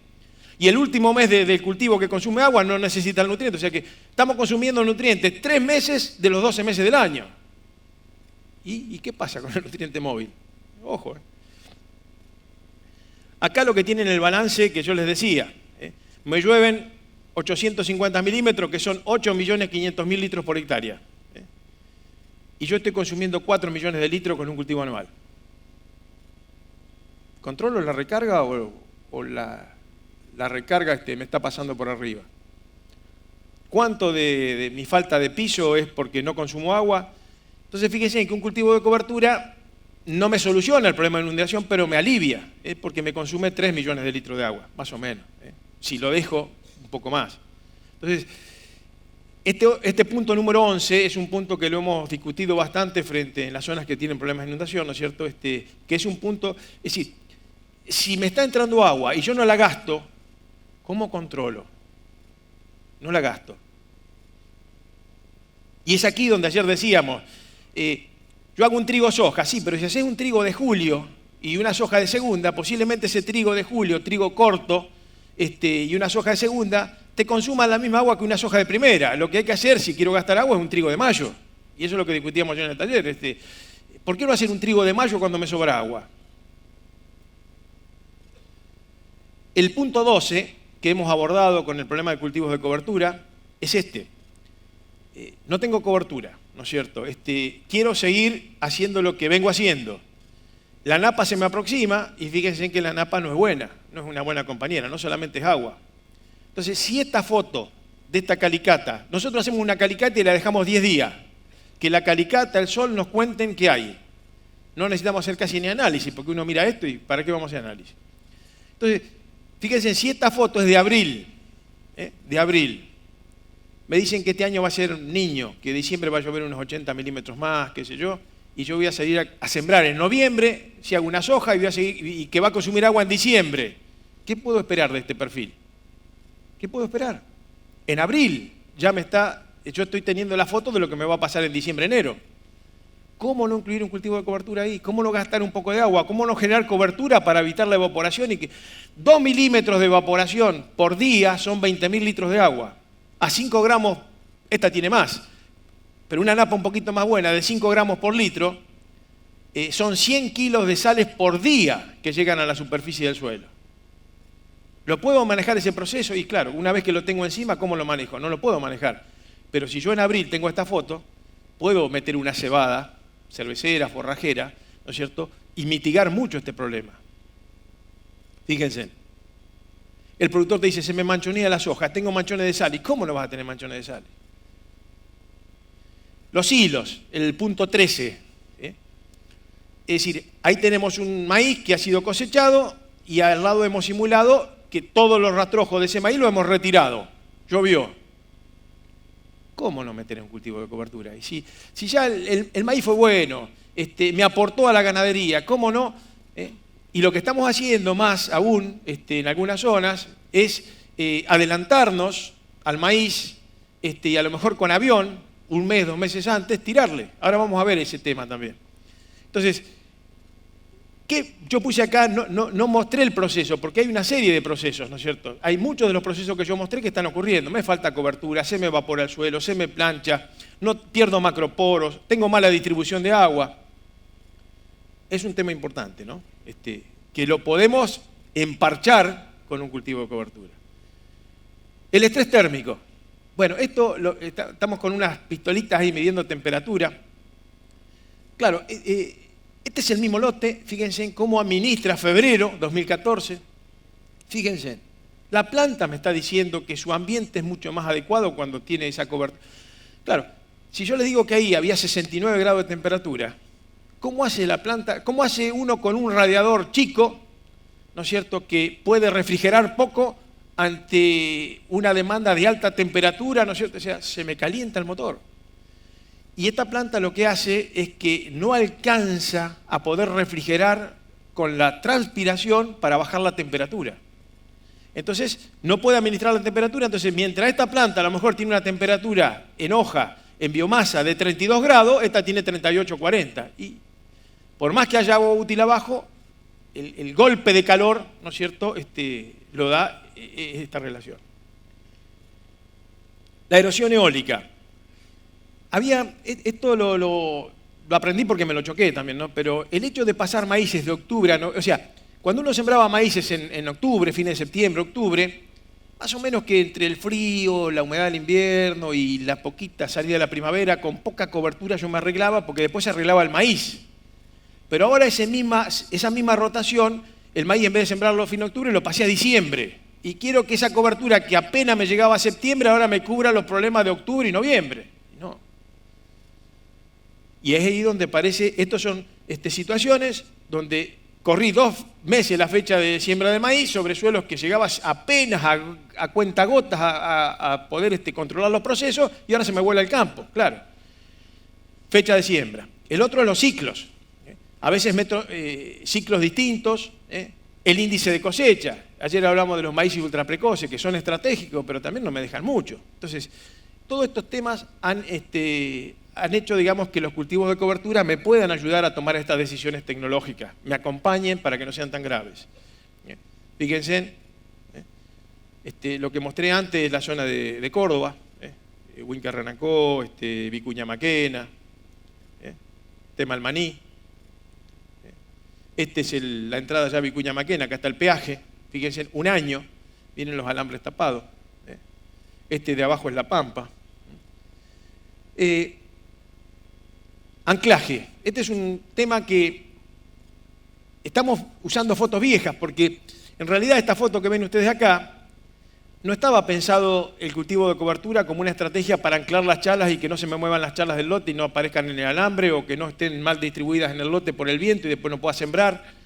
Y el último mes del cultivo que consume agua no necesita el nutriente. O sea que estamos consumiendo nutrientes 3 meses de los 12 meses del año. ¿Y qué pasa con el nutriente móvil? Ojo, Acá lo que tienen el balance que yo les decía, me llueven 850 milímetros, que son 8.500.000 litros por hectárea. Y yo estoy consumiendo 4 millones de litros con un cultivo anual. ¿Controlo la recarga o la recarga me está pasando por arriba? ¿Cuánto de mi falta de piso es porque no consumo agua? Entonces fíjense que un cultivo de cobertura no me soluciona el problema de inundación, pero me alivia, porque me consume 3 millones de litros de agua, más o menos. Si lo dejo, un poco más. Entonces, este punto número 11 es un punto que lo hemos discutido bastante frente en las zonas que tienen problemas de inundación, ¿no es cierto? Que es un punto, es decir, si me está entrando agua y yo no la gasto, ¿cómo controlo? no la gasto. Y es aquí donde ayer decíamos, yo hago un trigo soja, sí, pero si haces un trigo de julio y una soja de segunda, posiblemente ese trigo de julio, trigo corto, y una soja de segunda, te consuma la misma agua que una soja de primera. Lo que hay que hacer, si quiero gastar agua, es un trigo de mayo. Y eso es lo que discutíamos yo en el taller. ¿Por qué no hacer un trigo de mayo cuando me sobra agua? El punto 12, que hemos abordado con el problema de cultivos de cobertura, es este. No tengo cobertura, ¿no es cierto? Quiero seguir haciendo lo que vengo haciendo. La napa se me aproxima y fíjense que la napa no es buena, no es una buena compañera, no solamente es agua. Entonces, si esta foto de esta calicata, nosotros hacemos una calicata y la dejamos 10 días, que la calicata, el sol, nos cuenten qué hay. No necesitamos hacer casi ni análisis, porque uno mira esto y ¿para qué vamos a hacer análisis? Entonces, fíjense, si esta foto es de abril, me dicen que este año va a ser niño, que en diciembre va a llover unos 80 milímetros más, qué sé yo, y yo voy a salir a sembrar en noviembre, si hago una soja y que va a consumir agua en diciembre. ¿Qué puedo esperar de este perfil? ¿Qué puedo esperar? En abril yo estoy teniendo la foto de lo que me va a pasar en diciembre, enero. ¿Cómo no incluir un cultivo de cobertura ahí? ¿Cómo no gastar un poco de agua? ¿Cómo no generar cobertura para evitar la evaporación? Y que 2 milímetros de evaporación por día son 20.000 litros de agua. A 5 gramos, esta tiene más, pero una napa un poquito más buena, de 5 gramos por litro, son 100 kilos de sales por día que llegan a la superficie del suelo. ¿Lo puedo manejar ese proceso? Y claro, una vez que lo tengo encima, ¿cómo lo manejo? No lo puedo manejar. Pero si yo en abril tengo esta foto, puedo meter una cebada, cervecera, forrajera, ¿no es cierto?, y mitigar mucho este problema. Fíjense. El productor te dice, se me manchonea las hojas, tengo manchones de sal. ¿Y cómo no vas a tener manchones de sal? Los hilos, el punto 13. Es decir, ahí tenemos un maíz que ha sido cosechado y al lado hemos simulado que todos los rastrojos de ese maíz lo hemos retirado. Llovió. ¿Cómo no meter en un cultivo de cobertura? Y si ya el maíz fue bueno, me aportó a la ganadería, ¿cómo no? Y lo que estamos haciendo más aún en algunas zonas es adelantarnos al maíz y a lo mejor con avión, 1 mes, 2 meses antes, tirarle. Ahora vamos a ver ese tema también. Entonces, ¿qué yo puse acá? No mostré el proceso, porque hay una serie de procesos, ¿no es cierto? Hay muchos de los procesos que yo mostré que están ocurriendo. Me falta cobertura, se me evapora el suelo, se me plancha, no pierdo macroporos, tengo mala distribución de agua. Es un tema importante, ¿no? Que lo podemos emparchar con un cultivo de cobertura. El estrés térmico. Bueno, estamos con unas pistolitas ahí midiendo temperatura. Claro, este es el mismo lote, fíjense en cómo administra febrero 2014. Fíjense, la planta me está diciendo que su ambiente es mucho más adecuado cuando tiene esa cobertura. Claro, si yo les digo que ahí había 69 grados de temperatura, ¿cómo hace la planta? ¿Cómo hace uno con un radiador chico, ¿no es cierto?, que puede refrigerar poco ante una demanda de alta temperatura, ¿no es cierto? O sea, se me calienta el motor. Y esta planta lo que hace es que no alcanza a poder refrigerar con la transpiración para bajar la temperatura. Entonces, no puede administrar la temperatura. Entonces, mientras esta planta a lo mejor tiene una temperatura en hoja, en biomasa de 32 grados, esta tiene 38, 40. Y por más que haya agua útil abajo, el golpe de calor, ¿no es cierto?, lo da esta relación. La erosión eólica. Esto lo aprendí porque me lo choqué también, ¿no? Pero el hecho de pasar maíces de octubre, ¿no? O sea, cuando uno sembraba maíces en octubre, fines de septiembre, octubre, más o menos que entre el frío, la humedad del invierno y la poquita salida de la primavera, con poca cobertura yo me arreglaba porque después se arreglaba el maíz. Pero ahora esa misma rotación, el maíz en vez de sembrarlo a fin de octubre, lo pasé a diciembre. Y quiero que esa cobertura que apenas me llegaba a septiembre, ahora me cubra los problemas de octubre y noviembre. No. Y es ahí donde parece, estas son situaciones donde corrí 2 meses la fecha de siembra de maíz sobre suelos que llegabas apenas a cuentagotas a poder controlar los procesos y ahora se me vuela el campo, claro. Fecha de siembra. El otro es los ciclos. A veces meto ciclos distintos, el índice de cosecha. Ayer hablamos de los maíces ultraprecoces, que son estratégicos, pero también no me dejan mucho. Entonces, todos estos temas han hecho, digamos, que los cultivos de cobertura me puedan ayudar a tomar estas decisiones tecnológicas, me acompañen para que no sean tan graves. Fíjense, lo que mostré antes es la zona de Córdoba, Huinca Ranacó, Vicuña Maquena, tema Almaní. Esta es la entrada ya a Vicuña Maquena, acá está el peaje. Fíjense, un año, vienen los alambres tapados. Este de abajo es La Pampa. Anclaje. Este es un tema que estamos usando fotos viejas, porque en realidad esta foto que ven ustedes acá, no estaba pensado el cultivo de cobertura como una estrategia para anclar las chalas y que no se me muevan las chalas del lote y no aparezcan en el alambre o que no estén mal distribuidas en el lote por el viento y después no pueda sembrar.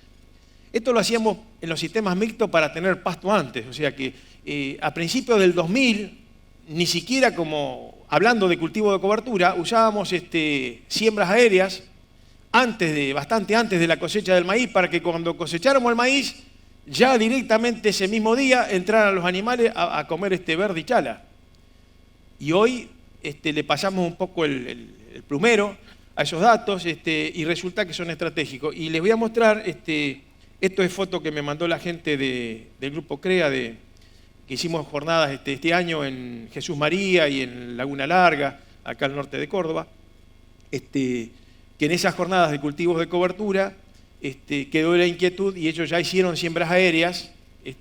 Esto lo hacíamos en los sistemas mixtos para tener pasto antes, o sea que a principios del 2000, ni siquiera como hablando de cultivo de cobertura, usábamos siembras aéreas bastante antes de la cosecha del maíz para que cuando cosecháramos el maíz ya directamente ese mismo día entraran los animales a comer verde y chala. Y hoy le pasamos un poco el plumero a esos datos y resulta que son estratégicos. Y les voy a mostrar, esto es foto que me mandó la gente del grupo CREA, que hicimos jornadas este año en Jesús María y en Laguna Larga, acá al norte de Córdoba, que en esas jornadas de cultivos de cobertura quedó la inquietud y ellos ya hicieron siembras aéreas,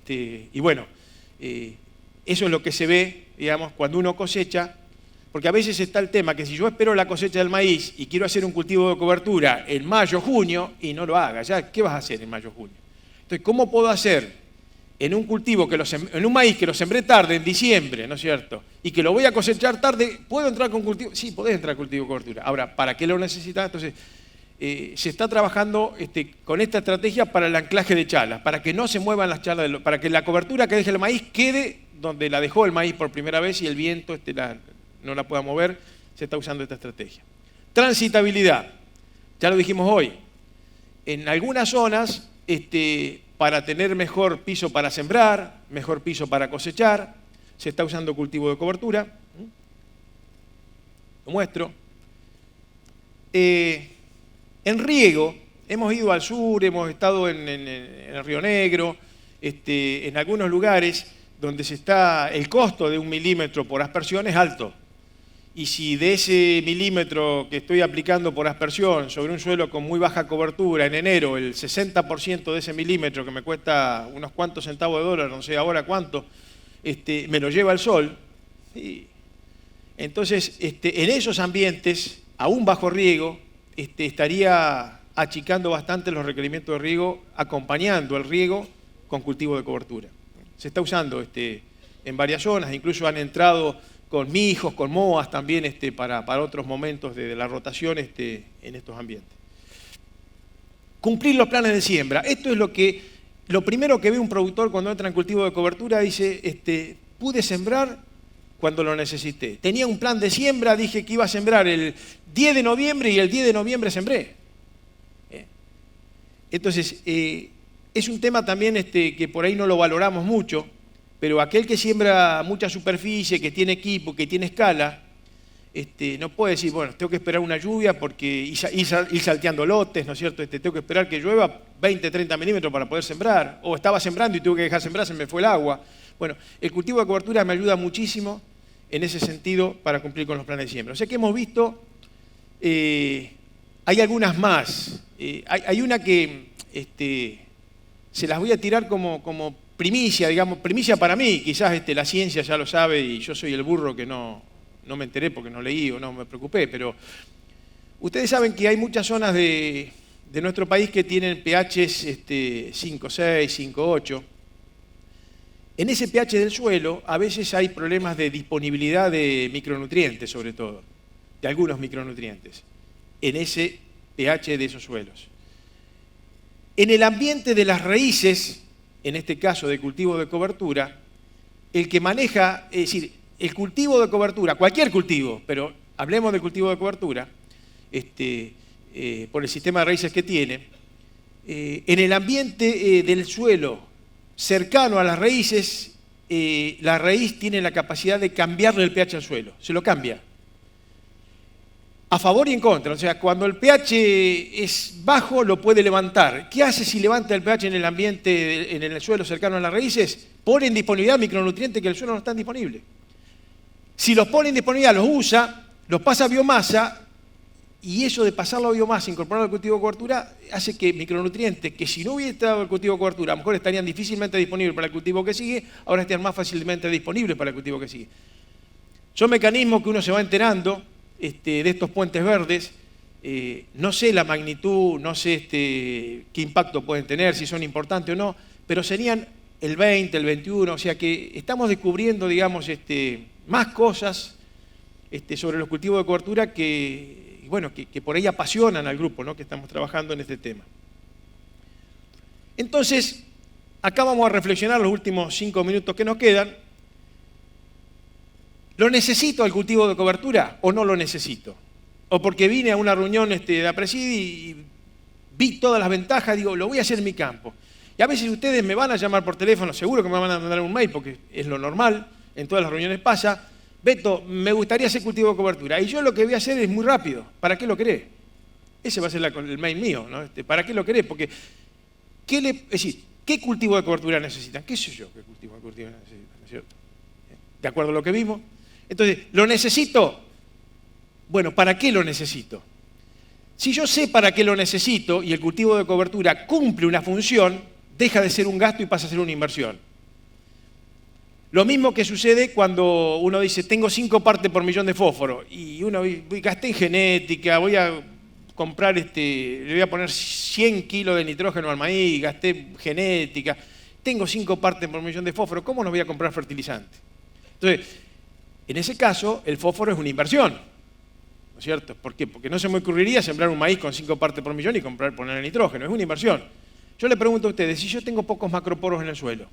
y bueno, eso es lo que se ve, digamos, cuando uno cosecha, porque a veces está el tema que si yo espero la cosecha del maíz y quiero hacer un cultivo de cobertura en mayo, junio, y no lo haga, ya, ¿qué vas a hacer en mayo, junio? Entonces, ¿cómo puedo hacer en un cultivo, en un maíz que lo sembré tarde, en diciembre, ¿no es cierto? Y que lo voy a cosechar tarde, ¿puedo entrar con cultivo? Sí, podés entrar con cultivo de cobertura. Ahora, ¿para qué lo necesitas? Entonces, se está trabajando con esta estrategia para el anclaje de chalas, para que no se muevan las chalas, para que la cobertura que deje el maíz quede donde la dejó el maíz por primera vez y el viento no la pueda mover. Se está usando esta estrategia. Transitabilidad, ya lo dijimos hoy. En algunas zonas, para tener mejor piso para sembrar, mejor piso para cosechar, se está usando cultivo de cobertura. Lo muestro. En riego, hemos ido al sur, hemos estado en el Río Negro, en algunos lugares donde el costo de 1 milímetro por aspersión es alto. Y si de ese milímetro que estoy aplicando por aspersión sobre un suelo con muy baja cobertura en enero, el 60% de ese milímetro que me cuesta unos cuantos centavos de dólar, no sé ahora cuánto, me lo lleva el sol. Entonces, en esos ambientes, aún bajo riego, estaría achicando bastante los requerimientos de riego, acompañando el riego con cultivo de cobertura. Se está usando en varias zonas, incluso han entrado con mijos, con moas también para otros momentos de la rotación en estos ambientes. Cumplir los planes de siembra. Esto es lo primero que ve un productor cuando entra en cultivo de cobertura, dice, pude sembrar cuando lo necesité. Tenía un plan de siembra, dije que iba a sembrar el 10 de noviembre y el 10 de noviembre sembré. Entonces, es un tema también que por ahí no lo valoramos mucho, pero aquel que siembra mucha superficie, que tiene equipo, que tiene escala, no puede decir, bueno, tengo que esperar una lluvia porque ir salteando lotes, ¿no es cierto? Tengo que esperar que llueva 20, 30 milímetros para poder sembrar, o estaba sembrando y tuve que dejar sembrar, se me fue el agua. Bueno, el cultivo de cobertura me ayuda muchísimo en ese sentido para cumplir con los planes de siembra. O sea que hemos visto, hay algunas más. Hay una que se las voy a tirar como primicia, digamos, primicia para mí. Quizás la ciencia ya lo sabe y yo soy el burro que no me enteré porque no leí o no me preocupé, pero ustedes saben que hay muchas zonas de nuestro país que tienen pHs 5,6, 5,8. En ese pH del suelo a veces hay problemas de disponibilidad de micronutrientes, sobre todo, de algunos micronutrientes, en ese pH de esos suelos. En el ambiente de las raíces, en este caso de cultivo de cobertura, el que maneja, es decir, el cultivo de cobertura, cualquier cultivo, pero hablemos del cultivo de cobertura, por el sistema de raíces que tiene, en el ambiente del suelo cercano a las raíces, la raíz tiene la capacidad de cambiarle el pH al suelo, se lo cambia. A favor y en contra, o sea, cuando el pH es bajo lo puede levantar. ¿Qué hace si levanta el pH en el ambiente, en el suelo cercano a las raíces? Pone en disponibilidad micronutrientes que en el suelo no están disponibles. Si los pone en disponibilidad, los usa, los pasa a biomasa, y eso de pasarlo a biomasa, incorporarlo al cultivo de cobertura, hace que micronutrientes que si no hubiera estado el cultivo de cobertura, a lo mejor estarían difícilmente disponibles para el cultivo que sigue, ahora están más fácilmente disponibles para el cultivo que sigue. Son mecanismos que uno se va enterando de estos puentes verdes. No sé la magnitud, no sé qué impacto pueden tener, si son importantes o no, pero serían el 20, el 21, o sea que estamos descubriendo, digamos, más cosas sobre los cultivos de cobertura que por ahí apasionan al grupo, ¿no?, que estamos trabajando en este tema. Entonces, acá vamos a reflexionar los últimos 5 minutos que nos quedan. ¿Lo necesito al cultivo de cobertura o no lo necesito? O porque vine a una reunión de APRESIDI y vi todas las ventajas, digo, lo voy a hacer en mi campo. Y a veces ustedes me van a llamar por teléfono, seguro que me van a mandar un mail, porque es lo normal, en todas las reuniones pasa: Beto, me gustaría hacer cultivo de cobertura. Y yo lo que voy a hacer es muy rápido. ¿Para qué lo querés? Ese va a ser el mail mío, ¿no? ¿Para qué lo querés? Porque, es decir, ¿qué cultivo de cobertura necesitan? ¿Qué sé yo qué cultivo de cobertura necesitan? ¿No es cierto? ¿De acuerdo a lo que vimos? Entonces, ¿lo necesito? Bueno, ¿para qué lo necesito? Si yo sé para qué lo necesito y el cultivo de cobertura cumple una función, deja de ser un gasto y pasa a ser una inversión. Lo mismo que sucede cuando uno dice, tengo 5 partes por millón de fósforo, y uno gasté en genética, voy a comprar, le voy a poner 100 kilos de nitrógeno al maíz, gasté genética, tengo 5 partes por millón de fósforo, ¿cómo no voy a comprar fertilizante? Entonces, en ese caso, el fósforo es una inversión, ¿no es cierto? ¿Por qué? Porque no se me ocurriría sembrar un maíz con 5 partes por millón y poner nitrógeno, es una inversión. Yo le pregunto a ustedes, si yo tengo pocos macroporos en el suelo,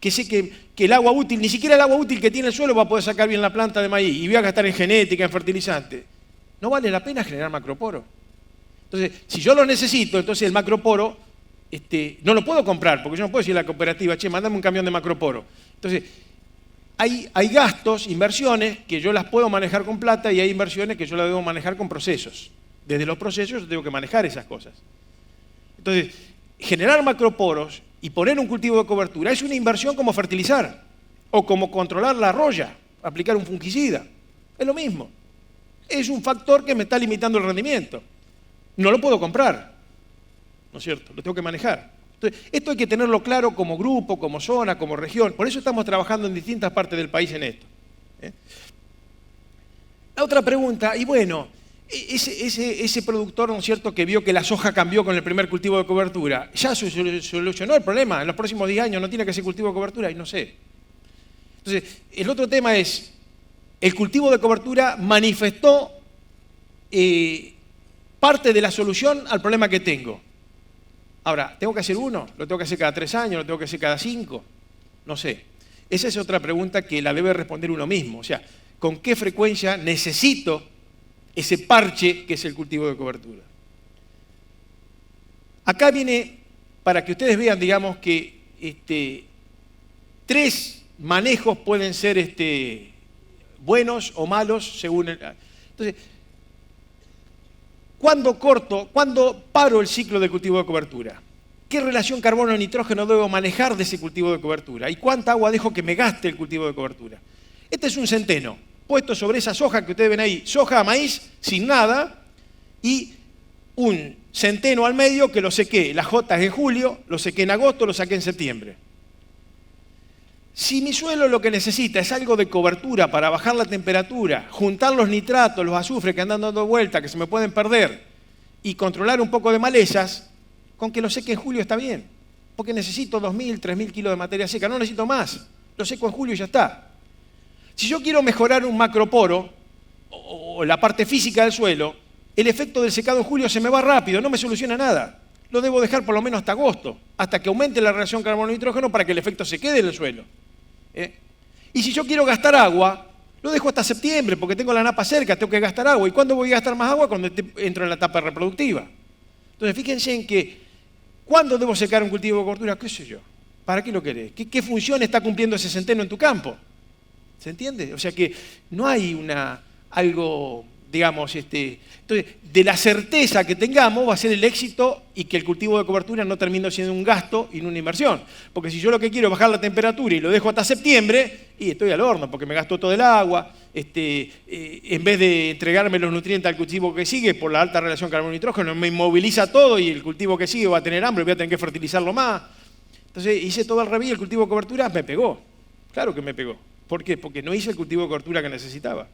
que sé que el agua útil, ni siquiera el agua útil que tiene el suelo va a poder sacar bien la planta de maíz, y voy a gastar en genética, en fertilizante, ¿no vale la pena generar macroporo? Entonces, si yo lo necesito, entonces el macroporo no lo puedo comprar, porque yo no puedo decir a la cooperativa, che, mándame un camión de macroporo. Entonces, hay gastos, inversiones, que yo las puedo manejar con plata, y hay inversiones que yo las debo manejar con procesos. Desde los procesos yo tengo que manejar esas cosas. Entonces, generar macroporos y poner un cultivo de cobertura es una inversión como fertilizar, o como controlar la roya, aplicar un fungicida. Es lo mismo. Es un factor que me está limitando el rendimiento. No lo puedo comprar, ¿no es cierto? Lo tengo que manejar. Entonces, esto hay que tenerlo claro como grupo, como zona, como región. Por eso estamos trabajando en distintas partes del país en esto. La otra pregunta, y bueno, ese productor, ¿no es cierto?, que vio que la soja cambió con el primer cultivo de cobertura, ¿ya solucionó el problema? En los próximos 10 años no tiene que hacer cultivo de cobertura, y no sé. Entonces, el otro tema es, el cultivo de cobertura manifestó parte de la solución al problema que tengo. Ahora, ¿tengo que hacer uno? ¿Lo tengo que hacer cada 3 años? ¿Lo tengo que hacer cada 5? No sé. Esa es otra pregunta que la debe responder uno mismo. O sea, ¿con qué frecuencia necesito ese parche que es el cultivo de cobertura? Acá viene, para que ustedes vean, digamos, que 3 manejos pueden ser buenos o malos según el... Entonces, ¿cuándo paro el ciclo de cultivo de cobertura? ¿Qué relación carbono-nitrógeno debo manejar de ese cultivo de cobertura? ¿Y cuánta agua dejo que me gaste el cultivo de cobertura? Este es un centeno, puesto sobre esa soja que ustedes ven ahí, soja, maíz, sin nada, y un centeno al medio que lo sequé, las jotas en julio, lo sequé en agosto, lo saqué en septiembre. Si mi suelo lo que necesita es algo de cobertura para bajar la temperatura, juntar los nitratos, los azufres que andan dando vuelta, que se me pueden perder, y controlar un poco de malezas, con que lo seque en julio está bien. Porque necesito 2.000, 3.000 kilos de materia seca, no necesito más. Lo seco en julio y ya está. Si yo quiero mejorar un macroporo, o la parte física del suelo, el efecto del secado en julio se me va rápido, no me soluciona nada. Lo debo dejar por lo menos hasta agosto, hasta que aumente la relación carbono-nitrógeno para que el efecto se quede en el suelo. Y si yo quiero gastar agua, lo dejo hasta septiembre, porque tengo la napa cerca, tengo que gastar agua. ¿Y cuándo voy a gastar más agua? Cuando entro en la etapa reproductiva. Entonces, fíjense en que, ¿cuándo debo secar un cultivo de cobertura? ¿Qué sé yo? ¿para qué lo querés? ¿Qué función está cumpliendo ese centeno en tu campo? ¿Se entiende? O sea que no hay algo, digamos, entonces, de la certeza que tengamos va a ser el éxito y que el cultivo de cobertura no termine siendo un gasto y no una inversión. Porque si yo lo que quiero es bajar la temperatura y lo dejo hasta septiembre, y estoy al horno porque me gasto todo el agua, en vez de entregarme los nutrientes al cultivo que sigue por la alta relación carbono-nitrógeno, me inmoviliza todo y el cultivo que sigue va a tener hambre, voy a tener que fertilizarlo más. Entonces hice todo al revés y el cultivo de cobertura me pegó. Claro que me pegó. ¿Por qué? Porque no hice el cultivo de cobertura que necesitaba.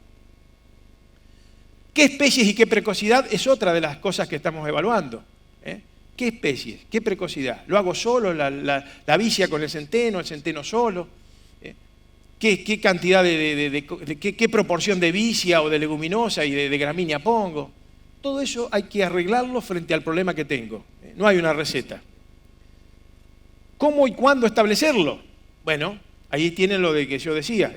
¿Qué especies y qué precocidad? Es otra de las cosas que estamos evaluando. ¿Qué especies? ¿Qué precocidad? ¿Lo hago solo, la vicia con el centeno solo? ¿Qué cantidad qué proporción de vicia o de leguminosa y de gramínea pongo? Todo eso hay que arreglarlo frente al problema que tengo. No hay una receta. ¿Cómo y cuándo establecerlo? Bueno, ahí tienen lo de que yo decía.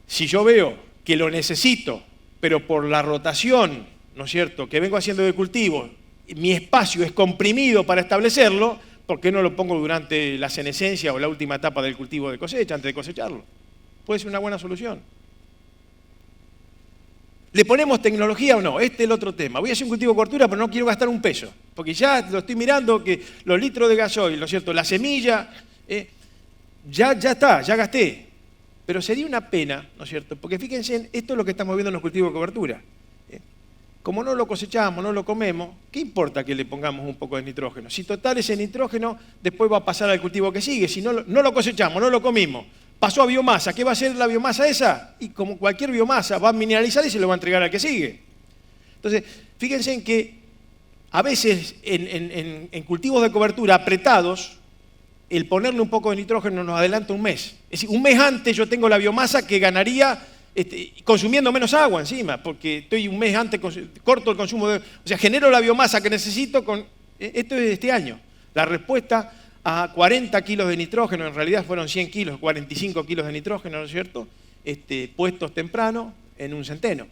Si yo veo que lo necesito, pero por la rotación, ¿no es cierto?, que vengo haciendo de cultivo, mi espacio es comprimido para establecerlo, ¿por qué no lo pongo durante la senescencia o la última etapa del cultivo de cosecha, antes de cosecharlo? Puede ser una buena solución. ¿Le ponemos tecnología o no? Este es el otro tema. Voy a hacer un cultivo de cobertura, pero no quiero gastar un peso. Porque ya lo estoy mirando, que los litros de gasoil, ¿no es cierto?, la semilla, ya está, ya gasté. Pero sería una pena, ¿no es cierto? Porque fíjense, esto es lo que estamos viendo en los cultivos de cobertura. Como no lo cosechamos, no lo comemos, ¿qué importa que le pongamos un poco de nitrógeno? Si total ese nitrógeno después va a pasar al cultivo que sigue. Si no lo cosechamos, no lo comimos, pasó a biomasa. ¿Qué va a hacer la biomasa esa? Y como cualquier biomasa, va a mineralizar y se lo va a entregar al que sigue. Entonces, fíjense en que a veces en cultivos de cobertura apretados, el ponerle un poco de nitrógeno nos adelanta un mes. Es decir, un mes antes yo tengo la biomasa que ganaría consumiendo menos agua encima, porque estoy un mes antes, corto el consumo o sea, genero la biomasa que necesito con... Esto es de este año. La respuesta a 40 kilos de nitrógeno, en realidad fueron 100 kilos, 45 kilos de nitrógeno, ¿no es cierto?, puestos temprano en un centeno.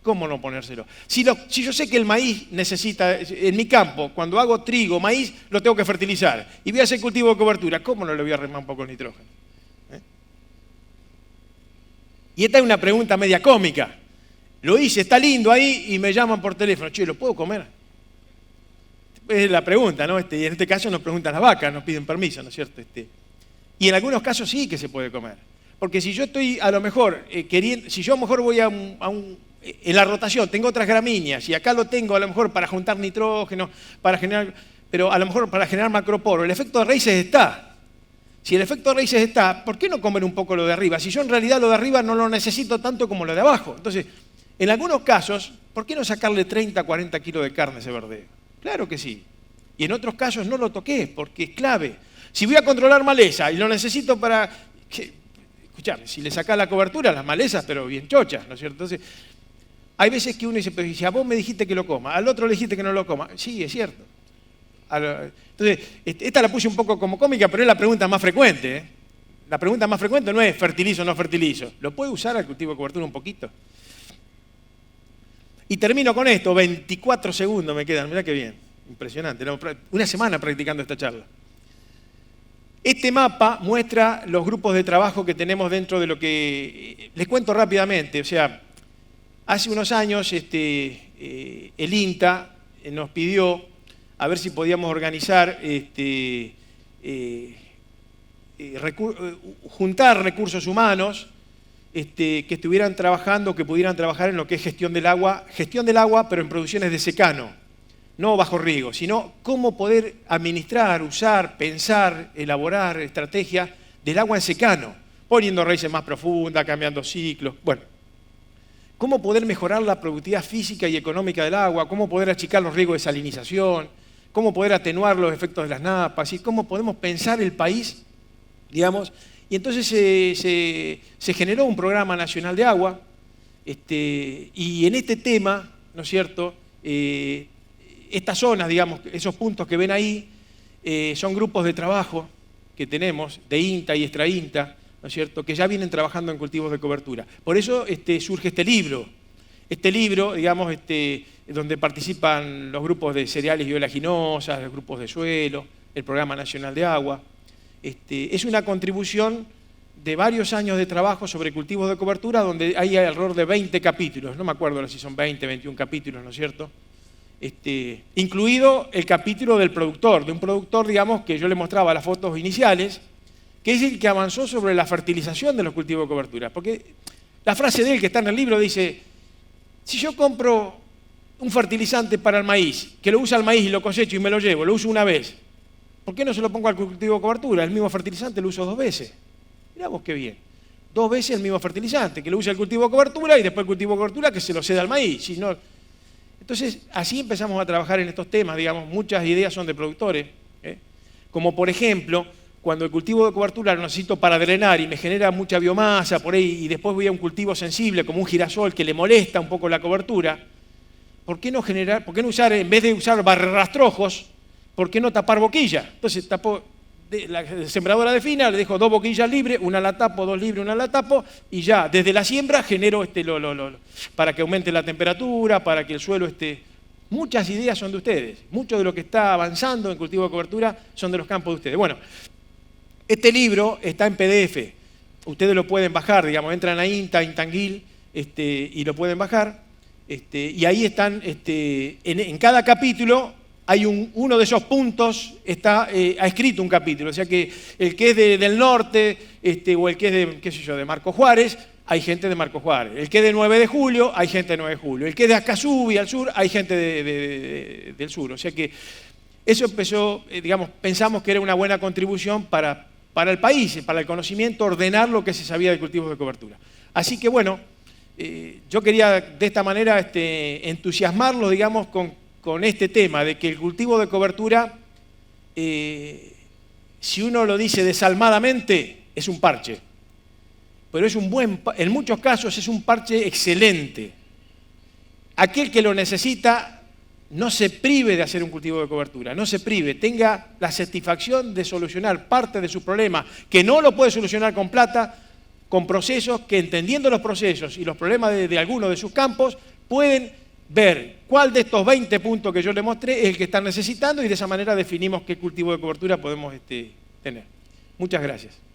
¿Cómo no ponérselo? Si yo sé que el maíz necesita, en mi campo, cuando hago trigo, maíz, lo tengo que fertilizar, y voy a hacer cultivo de cobertura, ¿cómo no le voy a remar un poco de nitrógeno? Y esta es una pregunta media cómica. Lo hice, está lindo ahí, y me llaman por teléfono. Che, ¿lo puedo comer? Es la pregunta, ¿no? Y en este caso nos preguntan las vacas, nos piden permiso, ¿no es cierto? Y en algunos casos sí que se puede comer. Porque si yo estoy, a lo mejor, si yo a lo mejor voy en la rotación, tengo otras gramíneas, y acá lo tengo a lo mejor para juntar nitrógeno, pero a lo mejor para generar macroporo, el efecto de raíces está. Si el efecto de raíces está, ¿por qué no comer un poco lo de arriba? Si yo en realidad lo de arriba no lo necesito tanto como lo de abajo. Entonces, en algunos casos, ¿por qué no sacarle 30, 40 kilos de carne a ese verdeo? Claro que sí. Y en otros casos no lo toqué, porque es clave. Si voy a controlar maleza y lo necesito para... Escuchame, si le sacás la cobertura, las malezas, pero bien chochas, ¿no es cierto? Entonces, hay veces que uno dice, pero si a vos me dijiste que lo coma, al otro le dijiste que no lo coma. Sí, es cierto. Entonces, esta la puse un poco como cómica, pero es la pregunta más frecuente. La pregunta más frecuente no es fertilizo o no fertilizo. ¿Lo puede usar al cultivo de cobertura un poquito? Y termino con esto, 24 segundos me quedan, mirá qué bien, impresionante. Una semana practicando esta charla. Este mapa muestra los grupos de trabajo que tenemos dentro de lo que... Les cuento rápidamente, o sea, hace unos años el INTA nos pidió a ver si podíamos organizar, juntar recursos humanos que estuvieran trabajando, que pudieran trabajar en lo que es gestión del agua, pero en producciones de secano, no bajo riego, sino cómo poder administrar, usar, pensar, elaborar estrategias del agua en secano, poniendo raíces más profundas, cambiando ciclos, bueno. Cómo poder mejorar la productividad física y económica del agua, cómo poder achicar los riesgos de salinización, cómo poder atenuar los efectos de las napas y cómo podemos pensar el país, digamos. Y entonces se generó un programa nacional de agua y en este tema, ¿no es cierto?, estas zonas, digamos, esos puntos que ven ahí, son grupos de trabajo que tenemos, de INTA y extra-INTA, ¿no es cierto?, que ya vienen trabajando en cultivos de cobertura. Por eso surge este libro, digamos, donde participan los grupos de cereales y oleaginosas, los grupos de suelo, el Programa Nacional de Agua. Es una contribución de varios años de trabajo sobre cultivos de cobertura, donde hay alrededor de 20 capítulos, no me acuerdo si son 20, 21 capítulos, ¿no es cierto? Incluido el capítulo del productor, de un productor, digamos, que yo le mostraba las fotos iniciales, que es el que avanzó sobre la fertilización de los cultivos de cobertura. Porque la frase de él que está en el libro dice, si yo compro un fertilizante para el maíz, que lo usa el maíz y lo cosecho y me lo llevo, lo uso una vez, ¿por qué no se lo pongo al cultivo de cobertura? El mismo fertilizante lo uso 2 veces. Mirá vos qué bien. 2 veces el mismo fertilizante, que lo usa el cultivo de cobertura y después el cultivo de cobertura que se lo ceda al maíz. Si no... Entonces, así empezamos a trabajar en estos temas, digamos, muchas ideas son de productores, como por ejemplo, cuando el cultivo de cobertura lo necesito para drenar y me genera mucha biomasa por ahí y después voy a un cultivo sensible como un girasol que le molesta un poco la cobertura, ¿por qué no usar, en vez de usar barrerastrojos, por qué no tapar boquilla? Entonces tapo la sembradora de fina, le dejo 2 boquillas libres, una la tapo, 2 libres, una la tapo, y ya desde la siembra genero para que aumente la temperatura, para que el suelo esté... Muchas ideas son de ustedes, mucho de lo que está avanzando en cultivo de cobertura son de los campos de ustedes. Bueno, este libro está en PDF, ustedes lo pueden bajar, digamos, entran a INTA, Intanguil, y lo pueden bajar, y ahí están, en cada capítulo hay uno de esos puntos, ha escrito un capítulo, o sea que el que es del norte, o el que es de, qué sé yo, de Marcos Juárez, hay gente de Marcos Juárez. El que es de 9 de julio, hay gente de 9 de julio. El que es de Acasubi, al sur, hay gente del sur. O sea que eso empezó, digamos, pensamos que era una buena contribución para el país, para el conocimiento, ordenar lo que se sabía de cultivos de cobertura. Así que bueno, yo quería de esta manera entusiasmarlos, digamos, con este tema de que el cultivo de cobertura, si uno lo dice desalmadamente, es un parche. Pero en muchos casos es un parche excelente. Aquel que lo necesita, no se prive de hacer un cultivo de cobertura, no se prive, tenga la satisfacción de solucionar parte de su problema, que no lo puede solucionar con plata, con procesos que, entendiendo los procesos y los problemas de algunos de sus campos, pueden ver cuál de estos 20 puntos que yo le mostré es el que están necesitando y de esa manera definimos qué cultivo de cobertura podemos tener. Muchas gracias.